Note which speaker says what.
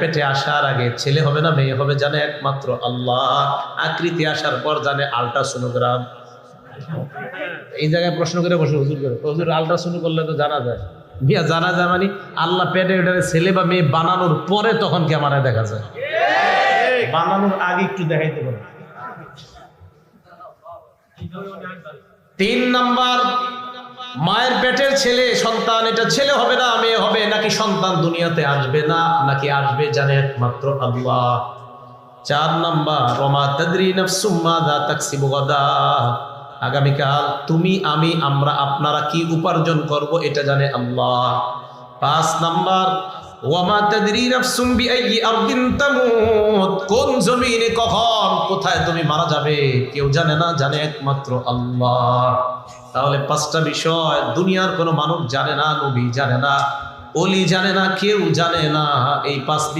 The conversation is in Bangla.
Speaker 1: পেটে আসার আগে ছেলে হবে না মেয়ে হবে জানে একমাত্র আল্লাহ। আকৃতি আসার পর জানে আল্ট্রাসোনোগ্রাম। এই জায়গায় প্রশ্ন করে বসে হুজুর করে, হুজুর আল্ট্রাসোনো করলে তো জানা যায়। মিয়া জানা যায় মানে আল্লাহ পেটে ওটারে ছেলে বা মেয়ে বানানোর পরে তখন ক্যামেরায় দেখা যায়, বানানোর আগে একটু দেখাইতে পারে। 3 নাম্বার, মায়ের পেটের ছেলে সন্তান, এটা ছেলে হবে না মেয়ে হবে, নাকি সন্তান দুনিয়াতে আসবে না নাকি আসবে জানে একমাত্র আল্লাহ। 4 নাম্বার, ওমা তাদরি নাফসুম মাযা তাকসিবু গাদা, আগামীকাল তুমি আমি আমরা আপনারা কি উপার্জন করব এটা জানে আল্লাহ। 5 নাম্বার, ওয়ামা তাদরি নাফসুম বিআইয়ি আরদিন তামুত, কোন জমিনে কখন কোথায় তুমি মারা যাবে কেউ জানে না, জানে একমাত্র আল্লাহ। তাহলে 5টা বিষয় দুনিয়ার কোনো মানুষ জানে না, নবী জানে না, ওলি জানে না, কেউ জানে না। এই 5